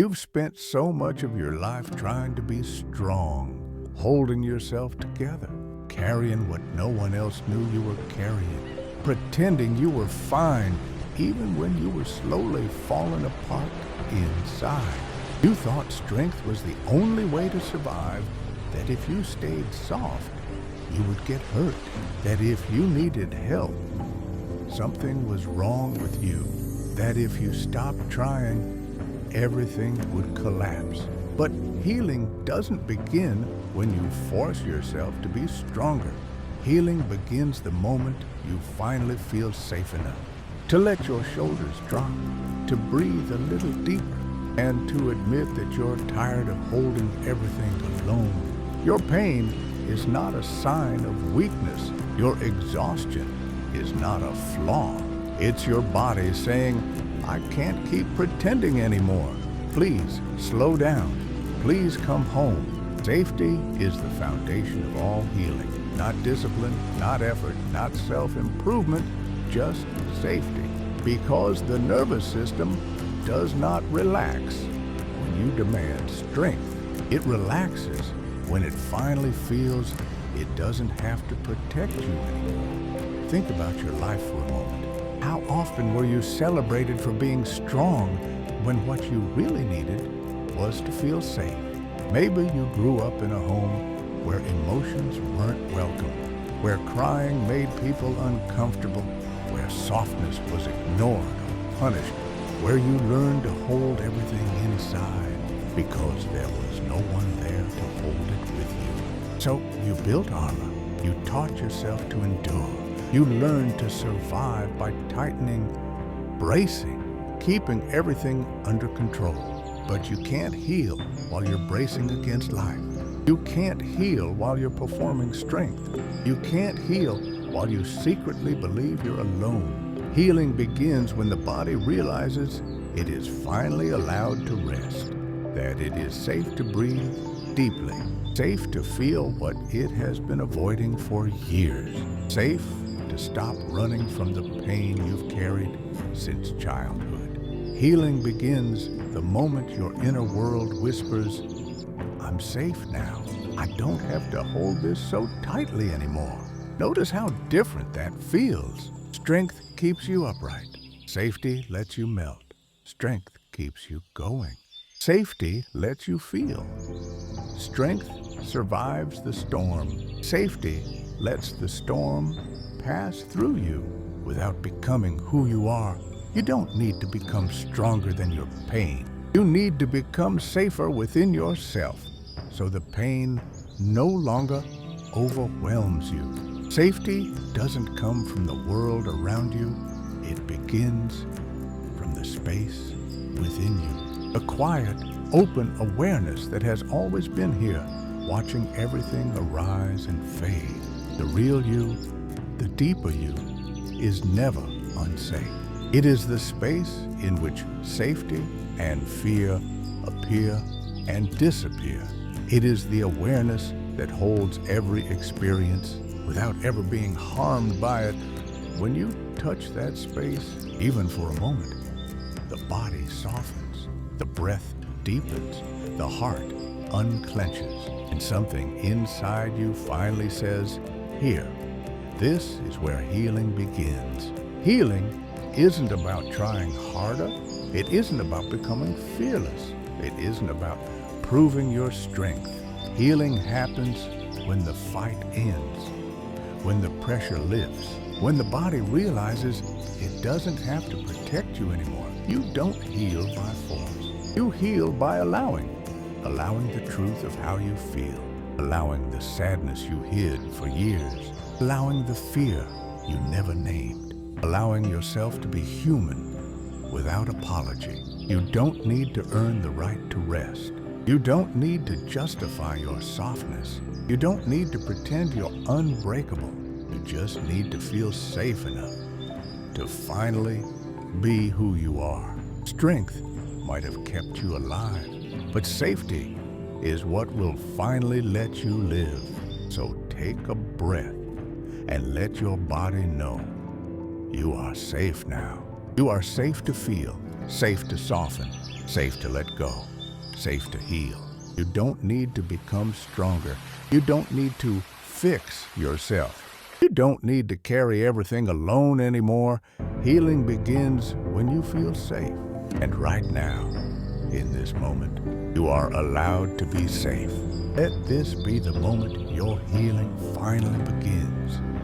You've spent so much of your life trying to be strong, holding yourself together, carrying what no one else knew you were carrying, pretending you were fine even when you were slowly falling apart inside. You thought strength was the only way to survive, that if you stayed soft, you would get hurt, that if you needed help, something was wrong with you, that if you stopped trying, everything would collapse. But healing doesn't begin when you force yourself to be stronger. Healing begins the moment you finally feel safe enough to let your shoulders drop, to breathe a little deeper, and to admit that you're tired of holding everything alone. Your pain is not a sign of weakness. Your exhaustion is not a flaw. It's your body saying, I can't keep pretending anymore. Please slow down. Please come home. Safety is the foundation of all healing. Not discipline, not effort, not self-improvement, just safety. Because the nervous system does not relax when you demand strength. It relaxes when it finally feels it doesn't have to protect you anymore. Think about your life for a moment. How often were you celebrated for being strong when what you really needed was to feel safe? Maybe you grew up in a home where emotions weren't welcome, where crying made people uncomfortable, where softness was ignored or punished, where you learned to hold everything inside because there was no one there to hold it with you. So you built armor. You taught yourself to endure. You learn to survive by tightening, bracing, keeping everything under control. But you can't heal while you're bracing against life. You can't heal while you're performing strength. You can't heal while you secretly believe you're alone. Healing begins when the body realizes it is finally allowed to rest, that it is safe to breathe deeply, safe to feel what it has been avoiding for years, safe to stop running from the pain you've carried since childhood. Healing begins the moment your inner world whispers, I'm safe now. I don't have to hold this so tightly anymore. Notice how different that feels. Strength keeps you upright. Safety lets you melt. Strength keeps you going. Safety lets you feel. Strength survives the storm. Safety lets the storm pass through you without becoming who you are. You don't need to become stronger than your pain. You need to become safer within yourself so the pain no longer overwhelms you. Safety doesn't come from the world around you. It begins from the space within you. A quiet, open awareness that has always been here, watching everything arise and fade. The real you, the deeper you, is never unsafe. It is the space in which safety and fear appear and disappear. It is the awareness that holds every experience without ever being harmed by it. When you touch that space, even for a moment, the body softens, the breath deepens, the heart unclenches, and something inside you finally says, here. This is where healing begins. Healing isn't about trying harder. It isn't about becoming fearless. It isn't about proving your strength. Healing happens when the fight ends, when the pressure lifts, when the body realizes it doesn't have to protect you anymore. You don't heal by force. You heal by allowing the truth of how you feel, allowing the sadness you hid for years, allowing the fear you never named, allowing yourself to be human without apology. You don't need to earn the right to rest. You don't need to justify your softness. You don't need to pretend you're unbreakable. You just need to feel safe enough to finally be who you are. Strength might have kept you alive, but safety is what will finally let you live. So take a breath and let your body know you are safe now. You are safe to feel, safe to soften, safe to let go, safe to heal. You don't need to become stronger. You don't need to fix yourself. You don't need to carry everything alone anymore. Healing begins when you feel safe. And right now, in this moment, you are allowed to be safe. Let this be the moment your healing finally begins.